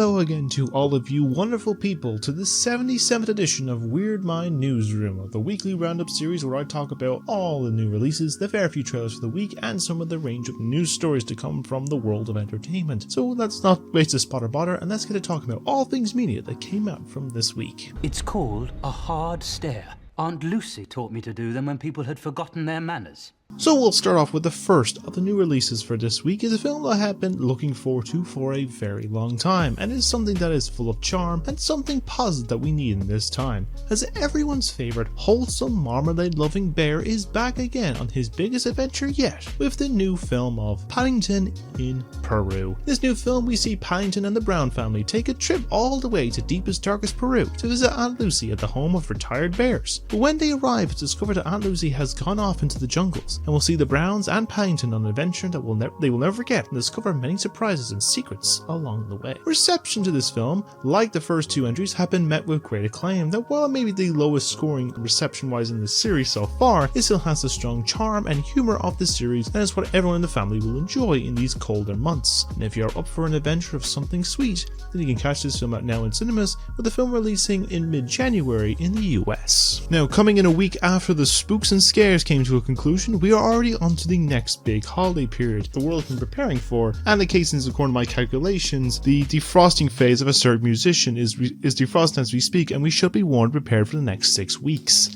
Hello again to all of you wonderful people to the 77th edition of Weird Mind Newsroom, the weekly roundup series where I talk about all the new releases, the fair few trailers for the week, and some of the range of news stories to come from the world of entertainment. So let's not waste a spot or bother, and let's get to talking about all things media that came out from this week. It's called a hard stare. Aunt Lucy taught me to do them when people had forgotten their manners. So we'll start off with the first of the new releases for this week. Is a film that I have been looking forward to for a very long time, and is something that is full of charm and something positive that we need in this time, as everyone's favourite wholesome marmalade loving bear is back again on his biggest adventure yet with the new film of Paddington in Peru. This new film we see Paddington and the Brown family take a trip all the way to deepest darkest Peru to visit Aunt Lucy at the home of retired bears. But when they arrive, it's discovered that Aunt Lucy has gone off into the jungles, and we'll see the Browns and Paddington on an adventure that they will never forget and discover many surprises and secrets along the way. Reception to this film, like the first two entries, have been met with great acclaim, that while maybe the lowest scoring reception wise in the series so far, it still has the strong charm and humour of the series and is what everyone in the family will enjoy in these colder months. And if you're up for an adventure of something sweet, then you can catch this film out now in cinemas, with the film releasing in mid-January in the US. Now, coming in a week after the spooks and scares came to a conclusion, we are already on to the next big holiday period the world has been preparing for, and the case is, according to my calculations, the defrosting phase of a certain musician is defrosting as we speak, and we should be warned prepared for the next 6 weeks.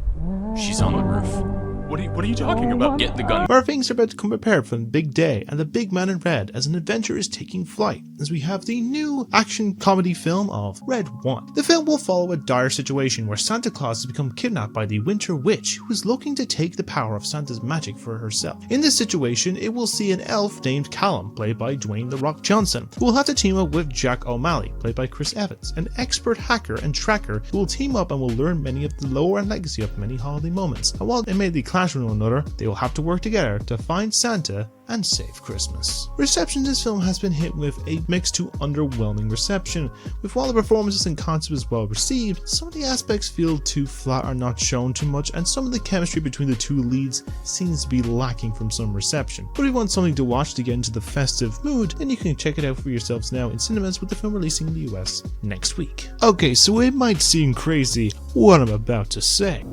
She's on the roof. What are you talking about? Get the gun. Our things are about to come prepared for the big day and the big man in red as an adventure is taking flight, as we have the new action comedy film of Red One. The film will follow a dire situation where Santa Claus has become kidnapped by the Winter Witch, who is looking to take the power of Santa's magic for herself. In this situation, it will see an elf named Callum, played by Dwayne "The Rock" Johnson, who will have to team up with Jack O'Malley, played by Chris Evans, an expert hacker and tracker who will team up and will learn many of the lore and legacy of many holiday moments. And while they may clash with one another, they will have to work together to find Santa and save Christmas. Reception to this film has been hit with a mixed to underwhelming reception, with while the performances and concept is well received, some of the aspects feel too flat or not shown too much, and some of the chemistry between the two leads seems to be lacking from some reception. But if you want something to watch to get into the festive mood, then you can check it out for yourselves now in cinemas, with the film releasing in the US next week. Okay, so it might seem crazy what I'm about to say,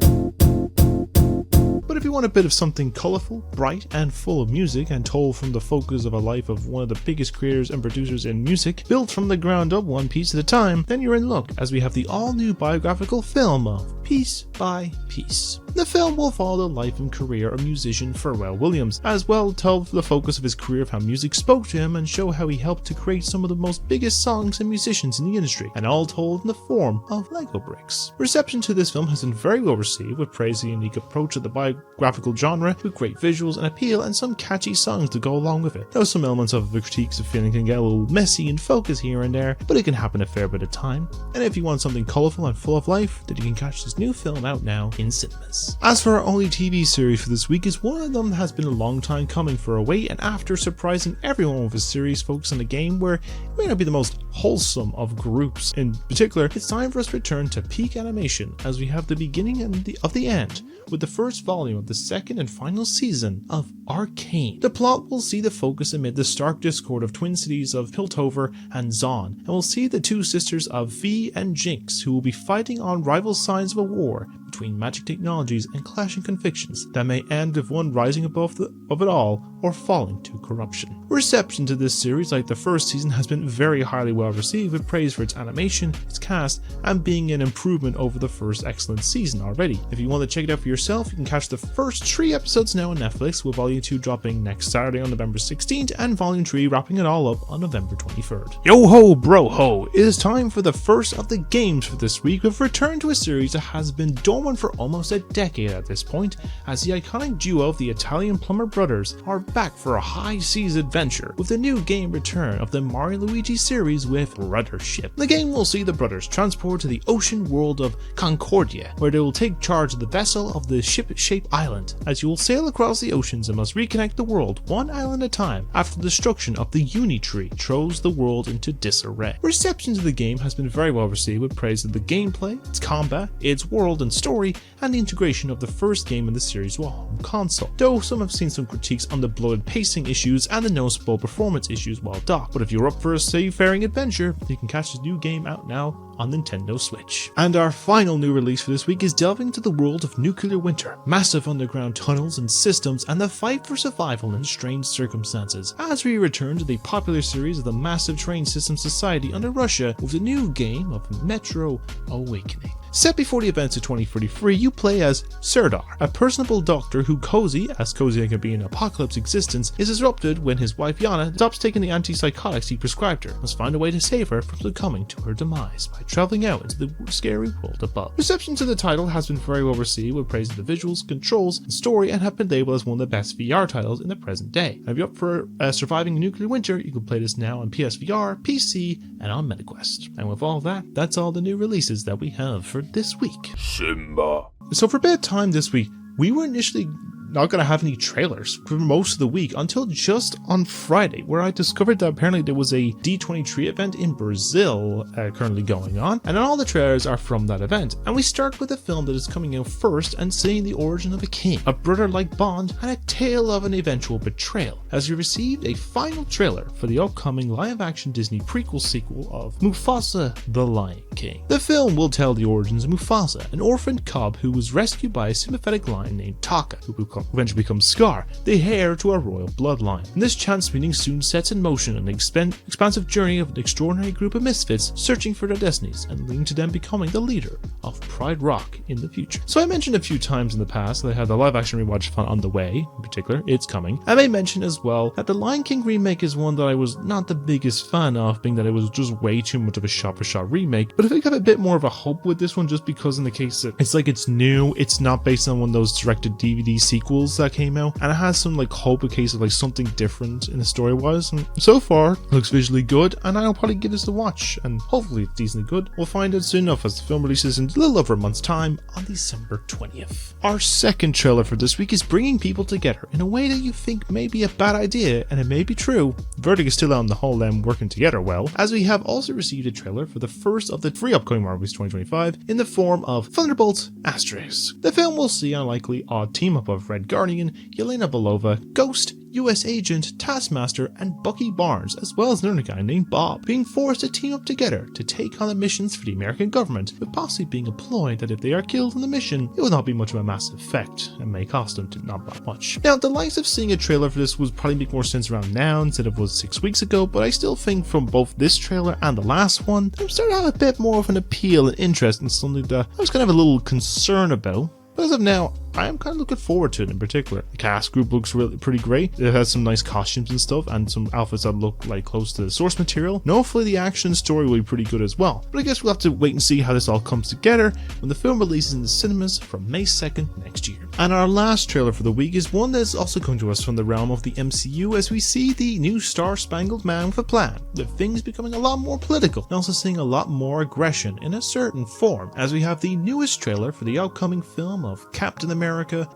but if you want a bit of something colourful, bright, and full of music, and told from the focus of a life of one of the biggest creators and producers in music, built from the ground up one piece at a time, then you're in luck, as we have the all-new biographical film of Piece by Piece. The film will follow the life and career of musician Pharrell Williams, as well tell the focus of his career of how music spoke to him and show how he helped to create some of the most biggest songs and musicians in the industry, and all told in the form of Lego bricks. Reception to this film has been very well received, with praise the unique approach of the biographical genre, with great visuals and appeal and some catchy songs to go along with it. Though some elements of the critiques of feeling can get a little messy and focus here and there, but it can happen a fair bit of time. And if you want something colourful and full of life, then you can catch this new film out now in cinemas. As for our only TV series for this week, is one of them that has been a long time coming for a wait, and after surprising everyone with a series focused on a game where it may not be the most wholesome of groups in particular, it's time for us to return to peak animation, as we have the beginning and the end, with the first volume of the second and final season of Arcane. The plot will see the focus amid the stark discord of twin cities of Piltover and Zon, and we'll see the two sisters of Vi and Jinx, who will be fighting on rival sides of a war between magic technologies and clashing convictions that may end with one rising above it all or falling to corruption. Reception to this series, like the first season, has been very highly well received, with praise for its animation, its cast, and being an improvement over the first excellent season already. If you want to check it out for yourself, you can catch the first 3 episodes now on Netflix, with Volume 2 dropping next Saturday on November 16th, and Volume 3 wrapping it all up on November 23rd. Yo ho bro ho! It is time for the first of the games for this week, with return to a series that has been dormant for almost a decade at this point, as the iconic duo of the Italian Plumber brothers are back for a high seas adventure with the new game return of the Mario & Luigi series with Brothership. The game will see the brothers transported to the ocean world of Concordia, where they will take charge of the vessel of the ship-shaped island, as you will sail across the oceans and must reconnect the world one island at a time after the destruction of the Unitree throws the world into disarray. Reception to the game has been very well received, with praise of the gameplay, its combat, its world and story, and the integration of the first game in the series to a home console. Though some have seen some critiques on the bloated pacing issues and the noticeable performance issues while docked. But if you're up for a seafaring adventure, you can catch this new game out now on Nintendo Switch. And our final new release for this week is delving into the world of nuclear winter, massive underground tunnels and systems, and the fight for survival in strange circumstances, as we return to the popular series of the massive train system society under Russia with a new game of Metro Awakening. Set before the events of 2043, you play as Serdar, a personable doctor who cozy as can be in apocalypse existence, is disrupted when his wife Yana stops taking the antipsychotics he prescribed her, must find a way to save her from succumbing to her demise by traveling out into the scary world above. Reception to the title has been very well received with praise of the visuals, controls, and story, and have been labeled as one of the best VR titles in the present day. And if you're up for surviving a nuclear winter, you can play this now on PSVR, PC, and on MetaQuest. And with all that, that's all the new releases that we have for this week. Simba. So for a bit of time this week, we were initially not going to have any trailers for most of the week until just on Friday, where I discovered that apparently there was a D23 event in Brazil currently going on, and all the trailers are from that event. And we start with a film that is coming out first and seeing the origin of a king, a brother-like bond, and a tale of an eventual betrayal, as we received a final trailer for the upcoming live-action Disney prequel sequel of Mufasa the Lion King. The film will tell the origins of Mufasa, an orphaned cub who was rescued by a sympathetic lion named Taka, who eventually becomes Scar, the heir to a royal bloodline. And this chance meeting soon sets in motion an expansive journey of an extraordinary group of misfits searching for their destinies and leading to them becoming the leader of Pride Rock in the future. So I mentioned a few times in the past that I had the live action rewatch fun on the way, in particular, it's coming. I may mention as well that the Lion King remake is one that I was not the biggest fan of, being that it was just way too much of a shot-for-shot remake, but I think I have a bit more of a hope with this one just because in the case that it's like it's new, it's not based on one of those directed DVD sequels that came out, and it has some like hope in case of like something different in the story wise, and so far it looks visually good, and I'll probably give this a watch, and hopefully it's decently good. We'll find out soon enough as the film releases in a little over a month's time on December 20th. Our second trailer for this week is bringing people together in a way that you think may be a bad idea, and it may be true. Verdict is still on the whole them working together well, as we have also received a trailer for the first of the 3 upcoming Marvel movies 2025 in the form of Thunderbolts Asterisk. The film will see a likely odd team up of Red Guardian, Yelena Belova, Ghost, US Agent, Taskmaster, and Bucky Barnes, as well as another guy named Bob, being forced to team up together to take on the missions for the American government, with possibly being a ploy that if they are killed on the mission, it will not be much of a massive effect, and may cost them not that much. Now, the likes of seeing a trailer for this would probably make more sense around now instead of was 6 weeks ago, but I still think from both this trailer and the last one, I'm starting to have a bit more of an appeal and interest in something that I was kind of a little concerned about. But as of now, I am kind of looking forward to it in particular. The cast group looks really pretty great. It has some nice costumes and stuff, and some outfits that look like close to the source material. And hopefully the action story will be pretty good as well. But I guess we'll have to wait and see how this all comes together when the film releases in the cinemas from May 2nd next year. And our last trailer for the week is one that is also coming to us from the realm of the MCU, as we see the new Star-Spangled Man with a plan, with things becoming a lot more political, and also seeing a lot more aggression in a certain form, as we have the newest trailer for the upcoming film of Captain America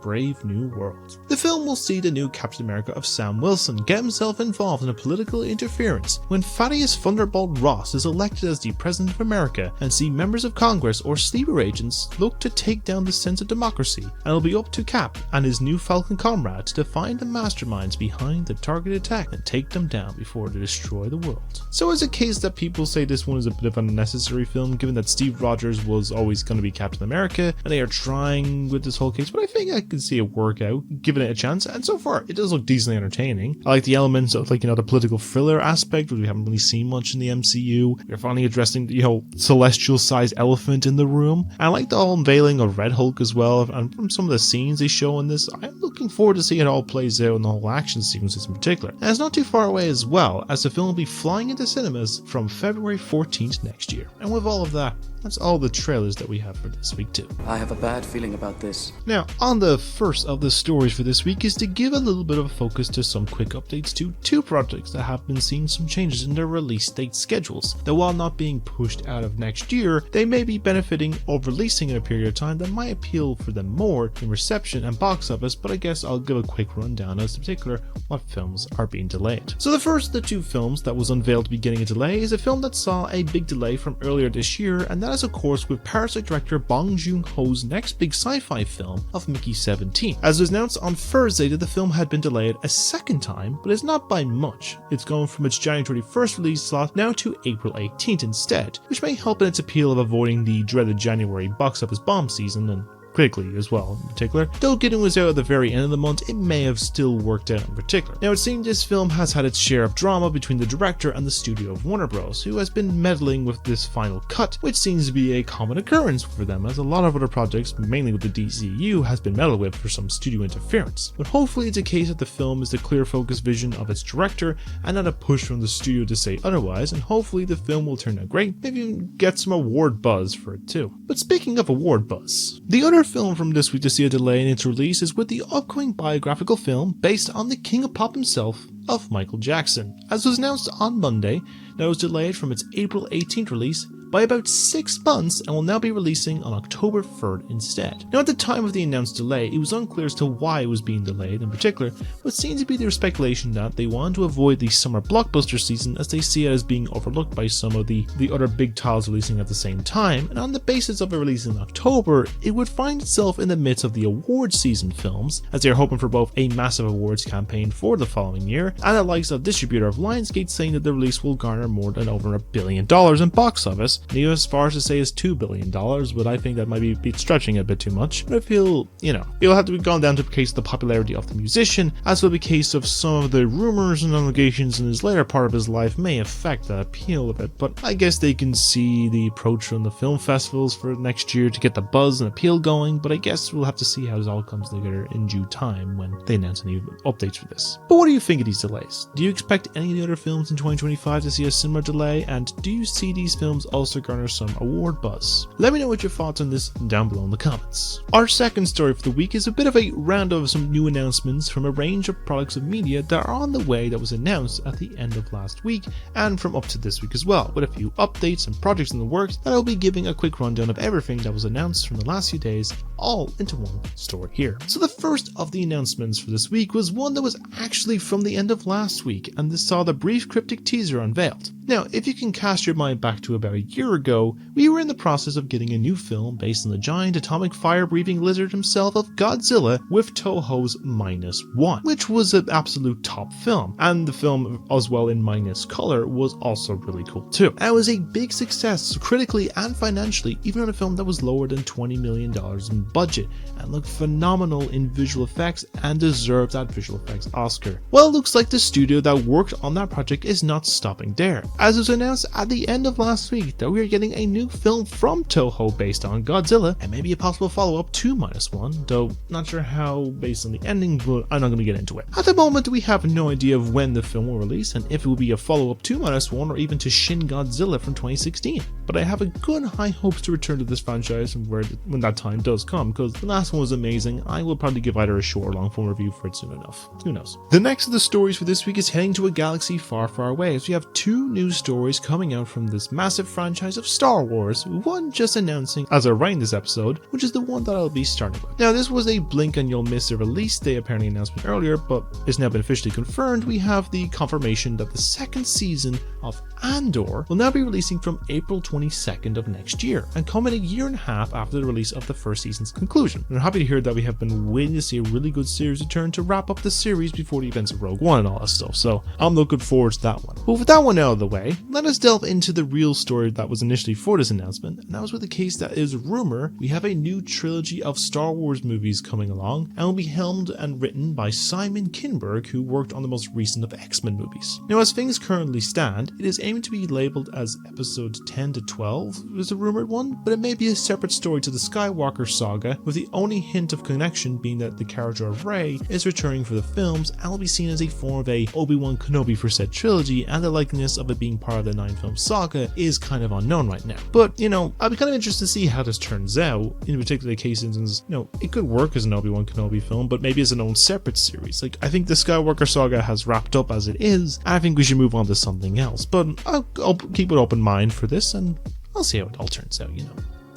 Brave New World. The film will see the new Captain America of Sam Wilson get himself involved in a political interference when Thaddeus Thunderbolt Ross is elected as the President of America, and see members of Congress or sleeper agents look to take down the sense of democracy, and it'll be up to Cap and his new Falcon comrades to find the masterminds behind the targeted attack and take them down before they destroy the world. So is it a case that people say this one is a bit of an unnecessary film, given that Steve Rogers was always going to be Captain America, and they are trying with this whole case, but I think I can see it work out, giving it a chance, and so far it does look decently entertaining. I like the elements of, like, the political thriller aspect, which we haven't really seen much in the MCU. They're finally addressing, celestial-sized elephant in the room. I like the whole unveiling of Red Hulk as well, and from some of the scenes they show in this, I'm looking forward to seeing it all plays out in the whole action sequences in particular. And it's not too far away as well, as the film will be flying into cinemas from February 14th next year. And with all of that, that's all the trailers that we have for this week too. I have a bad feeling about this. Now, on the first of the stories for this week is to give a little bit of a focus to some quick updates to 2 projects that have been seeing some changes in their release date schedules, that while not being pushed out of next year, they may be benefiting of releasing in a period of time that might appeal for them more in reception and box office, but I guess I'll give a quick rundown as to particular what films are being delayed. So the first of the 2 films that was unveiled to be getting a delay is a film that saw a big delay from earlier this year, and that is of course with Parasite director Bong Joon-ho's next big sci-fi film, of Mickey 17. As was announced on Thursday that the film had been delayed a second time, but it's not by much. It's going from its January 21st release slot now to April 18th instead, which may help in its appeal of avoiding the dreaded January box office bomb season and critically as well in particular. Though getting was out at the very end of the month, it may have still worked out in particular. Now it seems this film has had its share of drama between the director and the studio of Warner Bros, who has been meddling with this final cut, which seems to be a common occurrence for them, as a lot of other projects, mainly with the DCU, has been meddled with for some studio interference. But hopefully it's a case that the film is the clear focused vision of its director and not a push from the studio to say otherwise, and hopefully the film will turn out great, maybe even get some award buzz for it too. But speaking of award buzz, the other film from this week to see a delay in its release is with the upcoming biographical film based on the King of Pop himself, of Michael Jackson. As was announced on Monday, that it was delayed from its April 18th release by about 6 months and will now be releasing on October 3rd instead. Now at the time of the announced delay, it was unclear as to why it was being delayed in particular, but seems to be their speculation that they wanted to avoid the summer blockbuster season as they see it as being overlooked by some of the other big titles releasing at the same time, and on the basis of it releasing in October, it would find itself in the midst of the award season films, as they are hoping for both a massive awards campaign for the following year, and the likes of distributor of Lionsgate saying that the release will garner more than over $1 billion in box office, and even as far as to say is $2 billion, but I think that might be stretching a bit too much. But I feel, it'll have to be gone down to the case of the popularity of the musician, as will be the case of some of the rumors and allegations in his later part of his life may affect that appeal a bit, but I guess they can see the approach from the film festivals for next year to get the buzz and appeal going, but I guess we'll have to see how this all comes together in due time when they announce any updates for this. But what do you think of these delays? Do you expect any of the other films in 2025 to see a similar delay, and do you see these films also garner some award buzz? Let me know what your thoughts on this down below in the comments. Our second story for the week is a bit of a round of some new announcements from a range of products of media that are on the way that was announced at the end of last week and from up to this week as well, with a few updates and projects in the works that I'll be giving a quick rundown of everything that was announced from the last few days all into one story here. So the first of the announcements for this week was one that was actually from the end of last week, and this saw the brief cryptic teaser unveiled. Now, if you can cast your mind back to about a year ago, we were in the process of getting a new film based on the giant atomic fire-breathing lizard himself of Godzilla with Toho's -1, which was an absolute top film, and the film as well in minus color was also really cool too. And it was a big success critically and financially, even on a film that was lower than $20 million in budget and looked phenomenal in visual effects and deserved that visual effects Oscar. Well, it looks like the studio that worked on that project is not stopping there, as was announced at the end of last week that we are getting a new film from Toho based on Godzilla and maybe a possible follow-up to -1, though not sure how based on the ending, but I'm not going to get into it. At the moment we have no idea of when the film will release and if it will be a follow-up to -1 or even to Shin Godzilla from 2016, but I have a good high hopes to return to this franchise when that time does come, because the last one was amazing. I will probably give either a short or long form review for it soon enough. Who knows? The next of the stories for this week is heading to a galaxy far, far away, as we have two new stories coming out from this massive franchise of Star Wars, one just announcing as I write this episode, which is the one that I'll be starting with. Now this was a blink and you'll miss a release day apparently announcement earlier, but it's now been officially confirmed. We have the confirmation that the second season of Andor will now be releasing from April 22nd of next year and coming a year and a half after the release of the first season's conclusion. And I'm happy to hear that we have been waiting to see a really good series return to wrap up the series before the events of Rogue One and all that stuff, so I'm looking forward to that one. But with that one out of the way, let us delve into the real story that was initially for this announcement, and that was with the case that is rumor we have a new trilogy of Star Wars movies coming along and will be helmed and written by Simon Kinberg, who worked on the most recent of X-Men movies. Now as things currently stand, it is aiming to be labelled as episode 10 to 12 is a rumoured one, but it may be a separate story to the Skywalker saga, with the only hint of connection being that the character of Rey is returning for the films and will be seen as a form of a Obi-Wan Kenobi for said trilogy, and the likeliness of it being part of the 9-film saga is kind of unknown right now. But, I'll be kind of interested to see how this turns out, in particular case instance, it could work as an Obi-Wan Kenobi film, but maybe as an own separate series. Like, I think the Skywalker saga has wrapped up as it is, and I think we should move on to something else, but I'll keep an open mind for this, and I'll see how it all turns out,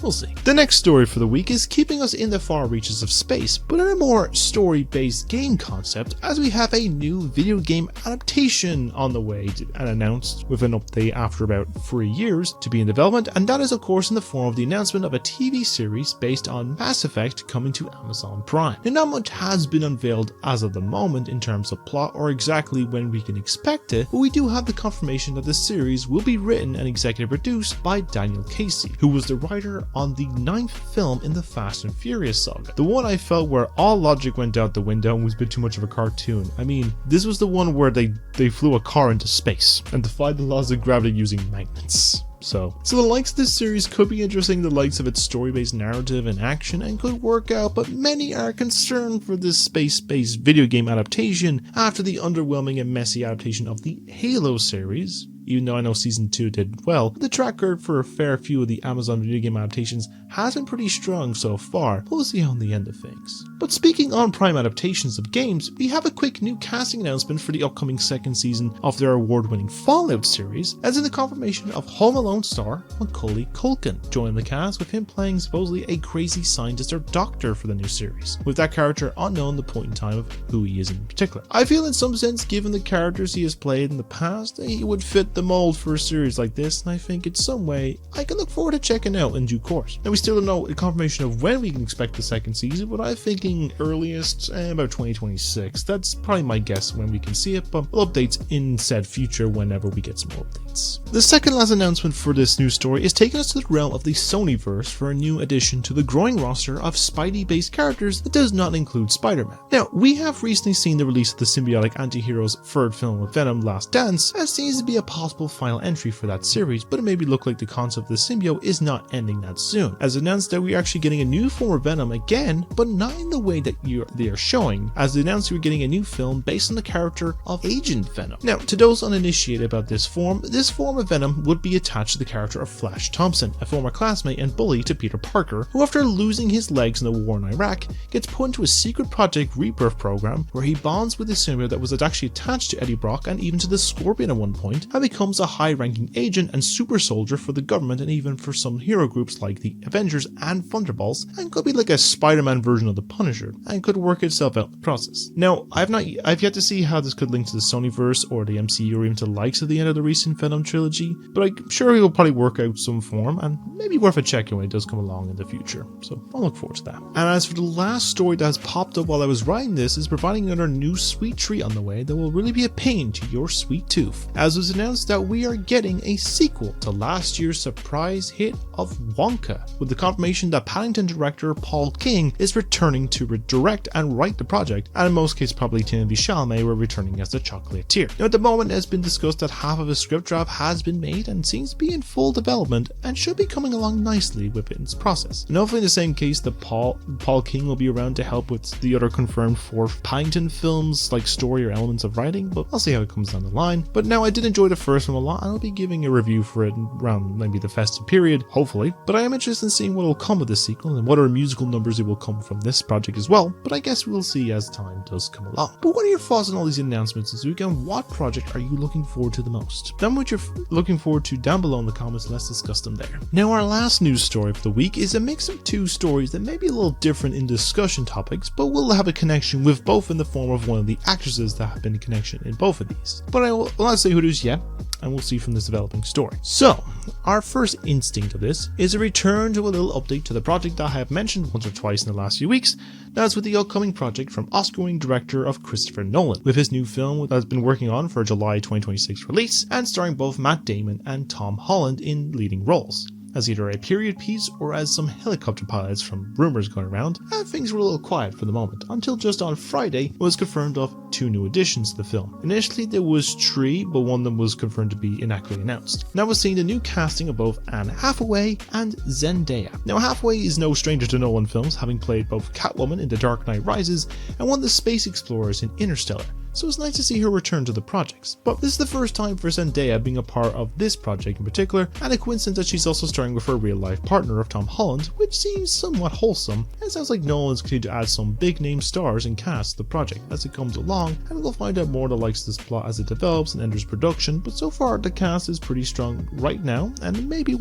we'll see. The next story for the week is keeping us in the far reaches of space, but in a more story-based game concept, as we have a new video game adaptation on the way and announced with an update after about 3 years to be in development, and that is of course in the form of the announcement of a TV series based on Mass Effect coming to Amazon Prime. Now, not much has been unveiled as of the moment in terms of plot or exactly when we can expect it, but we do have the confirmation that the series will be written and executive produced by Daniel Casey, who was the writer on the 9th film in the Fast and Furious saga. The one I felt where all logic went out the window and was a bit too much of a cartoon. I mean, this was the one where they flew a car into space and defied the laws of gravity using magnets. So the likes of this series could be interesting, the likes of its story-based narrative and action, and could work out, but many are concerned for this space-based video game adaptation after the underwhelming and messy adaptation of the Halo series. Even though I know Season 2 did well, the track record for a fair few of the Amazon video game adaptations has been pretty strong so far. We'll see on the end of things. But speaking on Prime adaptations of games, we have a quick new casting announcement for the upcoming second season of their award-winning Fallout series, as in the confirmation of Home Alone star Macaulay Culkin joining the cast, with him playing supposedly a crazy scientist or doctor for the new series, with that character unknown at the point in time of who he is in particular. I feel in some sense, given the characters he has played in the past, he would fit the mold for a series like this, and I think it's some way I can look forward to checking out in due course. Now, we still don't know a confirmation of when we can expect the second season, but I'm thinking earliest about 2026. That's probably my guess when we can see it, but we'll update in said future whenever we get some more updates. The second last announcement for this news story is taking us to the realm of the Sonyverse for a new addition to the growing roster of Spidey-based characters that does not include Spider-Man. Now, we have recently seen the release of the symbiotic anti-hero's third film with Venom, Last Dance, as seems to be a possible final entry for that series, but it may look like the concept of the symbiote is not ending that soon, as announced that we are actually getting a new form of Venom again, but not in the way that they are showing, as they announced we're getting a new film based on the character of Agent Venom. Now, to those uninitiated about this form of Venom would be attached to the character of Flash Thompson, a former classmate and bully to Peter Parker, who after losing his legs in the war in Iraq, gets put into a secret Project Rebirth program where he bonds with the symbiote that was actually attached to Eddie Brock and even to the Scorpion at one point, and becomes a high-ranking agent and super soldier for the government and even for some hero groups like the Avengers and Thunderbolts, and could be like a Spider-Man version of the Punisher, and could work itself out in the process. Now, I've yet to see how this could link to the Sonyverse or the MCU or even to the likes of the end of the recent Venom trilogy, but I'm sure it will probably work out some form, and maybe worth a check when it does come along in the future, so I'll look forward to that. And as for the last story that has popped up while I was writing this, is providing another new sweet treat on the way that will really be a pain to your sweet tooth, as it was announced that we are getting a sequel to last year's surprise hit of Wonka, with the confirmation that Paddington director Paul King is returning to direct and write the project, and in most cases probably Timothée Chalamet were returning as the chocolatier. Now, at the moment it has been discussed that half of a script draft has been made and seems to be in full development and should be coming along nicely with its process. And hopefully in the same case that Paul King will be around to help with the other confirmed 4 Paddington films, like story or elements of writing, but I'll see how it comes down the line. But now, I did enjoy the first one a lot, and I'll be giving a review for it around maybe the festive period, hopefully. But I am interested in seeing what will come with the sequel and what other musical numbers it will come from this project as well, but I guess we'll see as time does come along. But what are your thoughts on all these announcements this week, and what project are you looking forward to the most? Tell me what you're looking forward to down below in the comments, and let's discuss them there. Now, our last news story for the week is a mix of 2 stories that may be a little different in discussion topics, but will have a connection with both in the form of one of the actresses that have been a connection in both of these. But I will not say who it is yet, and we'll see from this developing story. So, our first instinct of this is a return to a little update to the project that I have mentioned once or twice in the last few weeks. That's with the upcoming project from Oscar-winning director of Christopher Nolan, with his new film that has been working on for a July 2026 release, and starring both Matt Damon and Tom Holland in leading roles, as either a period piece or as some helicopter pilots from rumours going around, and things were a little quiet for the moment, until just on Friday it was confirmed of 2 new additions to the film. Initially there was 3, but one of them was confirmed to be inaccurately announced. Now we're seeing the new casting of both Anne Hathaway and Zendaya. Now, Hathaway is no stranger to Nolan films, having played both Catwoman in The Dark Knight Rises and one of the space explorers in Interstellar. so it's nice to see her return to the projects. But this is the first time for Zendaya being a part of this project in particular, and a coincidence that she's also starring with her real life partner of Tom Holland, which seems somewhat wholesome, and it sounds like Nolan's continued to add some big name stars and cast to the project as it comes along, and we'll find out more of the likes of this plot as it develops and enters production. But so far the cast is pretty strong right now, and it may be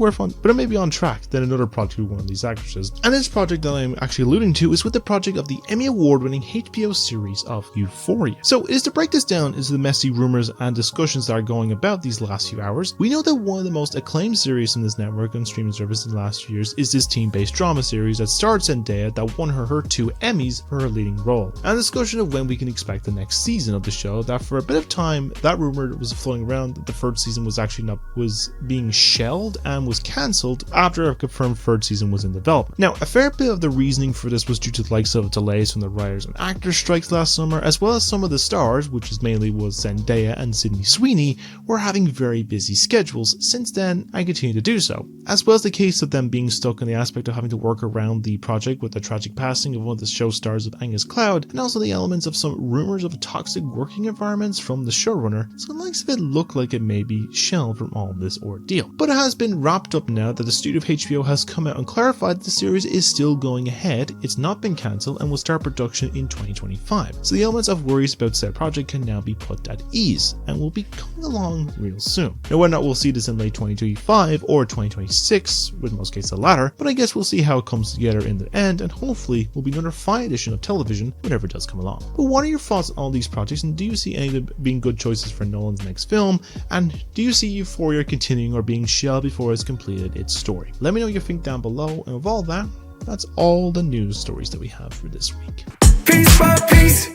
on track than another project with one of these actresses. And this project that I'm actually alluding to is with the project of the Emmy Award-winning HBO series of Euphoria. So is to break this down is the messy rumors and discussions that are going about these last few hours. We know that one of the most acclaimed series in this network and streaming service in the last few years is this team-based drama series that starred Zendaya that won her 2 Emmys for her leading role. And a discussion of when we can expect the next season of the show, that for a bit of time that rumor was floating around that the 3rd season was being shelved and was cancelled after a confirmed 3rd season was in development. Now, a fair bit of the reasoning for this was due to the likes of delays from the writers and actors strikes last summer, as well as some of the stars, which was mainly Zendaya and Sydney Sweeney, were having very busy schedules since then and continue to do so, as well as the case of them being stuck in the aspect of having to work around the project with the tragic passing of one of the show stars of Angus Cloud, and also the elements of some rumors of toxic working environments from the showrunner, so the likes of it look like it may be shelved from all of this ordeal. But it has been wrapped up now that the studio of HBO has come out and clarified that the series is still going ahead, it's not been cancelled, and will start production in 2025. So the elements of worries about said project can now be put at ease, and will be coming along real soon. Now whether or not we'll see this in late 2025 or 2026, with most cases the latter, but I guess we'll see how it comes together in the end, and hopefully will be another fine edition of television whenever it does come along. But what are your thoughts on all these projects, and do you see any of them being good choices for Nolan's next film, and do you see Euphoria continuing or being shelved before it's completed its story? Let me know what you think down below, and with all that, that's all the news stories that we have for this week. Piece by piece,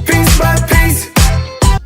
piece by piece.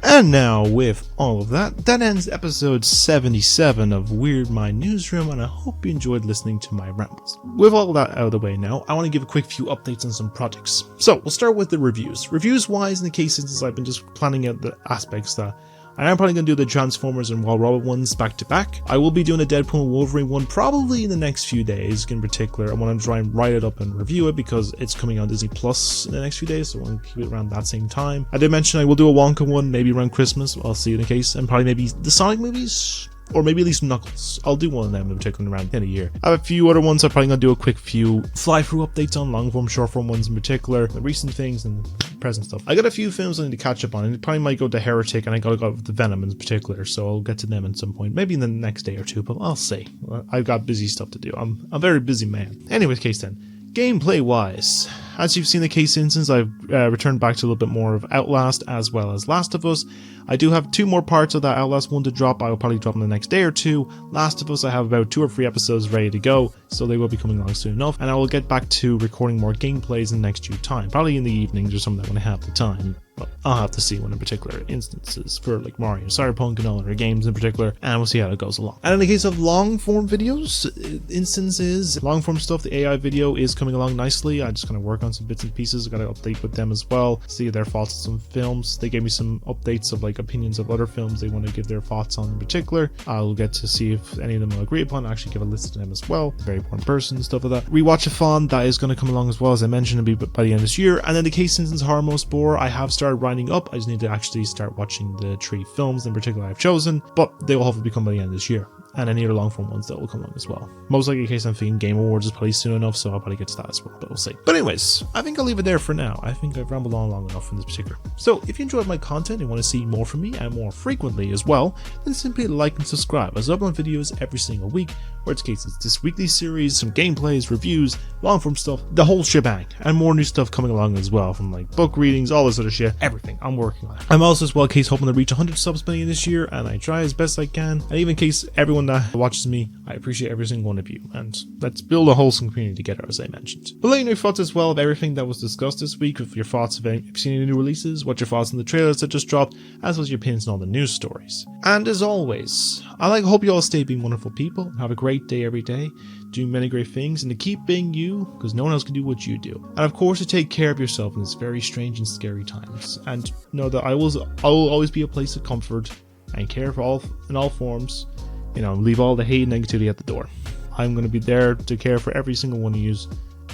And now, with all of that, that ends episode 77 of Weird Mind Newsroom, and I hope you enjoyed listening to my rambles. With all that out of the way now, I want to give a quick few updates on some projects. So, we'll start with the reviews. Reviews-wise, in the case since I've been just planning out the aspects that I am probably going to do the Transformers and Wild Robot ones back to back. I will be doing a Deadpool and Wolverine one probably in the next few days. In particular, I want to try and write it up and review it because it's coming on Disney Plus in the next few days, so I want to keep it around that same time. I did mention I will do a Wonka one maybe around Christmas. I'll see in the case, and probably maybe the Sonic movies. Or maybe at least Knuckles. I'll do one of them in particular around the end of the year. I have a few other ones I'm probably going to do a quick few fly-through updates on, long-form, short-form ones in particular, the recent things and present stuff. I got a few films I need to catch up on, and it probably might go to Heretic, and I gotta go with the Venom in particular, so I'll get to them at some point, maybe in the next day or two, but I'll see. I've got busy stuff to do. I'm a very busy man. Anyways, case then. Gameplay-wise, as you've seen the case since I've returned back to a little bit more of Outlast as well as Last of Us. I do have 2 more parts of that Outlast one to drop. I will probably drop in the next day or 2. Last of Us, I have about 2 or 3 episodes ready to go, so they will be coming along soon enough. And I will get back to recording more gameplays in the next due time, probably in the evenings or something when I have the time. But I'll have to see one in particular instances for like Mario, Cyberpunk and all other games in particular, and we'll see how it goes along. And in the case of long form videos, instances, long form stuff, the AI video is coming along nicely. I just kind of work on some bits and pieces. I got to update with them as well, see their thoughts on some films. They gave me some updates of like opinions of other films they want to give their thoughts on in particular. I'll get to see if any of them will agree upon. I'll actually give a list to them as well. Very important person, stuff like that. Rewatch-a-thon, that is going to come along as well, as I mentioned, it'll be by the end of this year. And then the case instance horror most bore, I have started winding up. I just need to actually start watching the 3 films in particular I've chosen, but they will hopefully become by the end of this year. And any other long form ones that will come along as well. Most likely in case I'm thinking Game Awards is probably soon enough, so I'll probably get to that as well, but we'll see. But anyways, I think I'll leave it there for now. I think I've rambled on long enough in this particular. So if you enjoyed my content and want to see more from me and more frequently as well, then simply like and subscribe, as I upload videos every single week, where it's cases this weekly series, some gameplays, reviews, long form stuff, the whole shebang, and more new stuff coming along as well, from like book readings, all this other shit, everything I'm working on. I'm also as well case hoping to reach 100 subs by this year, and I try as best I can, and even in case everyone that watches me, I appreciate every single one of you, and let's build a wholesome community together, as I mentioned. But let me know your thoughts as well of everything that was discussed this week, with your thoughts of if you've seen any new releases, what your thoughts on the trailers that just dropped, as well as your opinions on all the news stories. And as always, I hope you all stay being wonderful people, have a great day every day, do many great things, and to keep being you, because no one else can do what you do. And of course, to take care of yourself in these very strange and scary times, and know that I will always be a place of comfort and care for all in all forms. You know, leave all the hate and negativity at the door. I'm going to be there to care for every single one of you,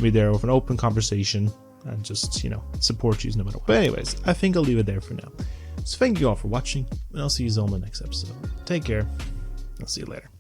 be there with an open conversation, and just, you know, support you no matter what. But anyways, I think I'll leave it there for now. So thank you all for watching, and I'll see you all in the next episode. Take care. I'll see you later.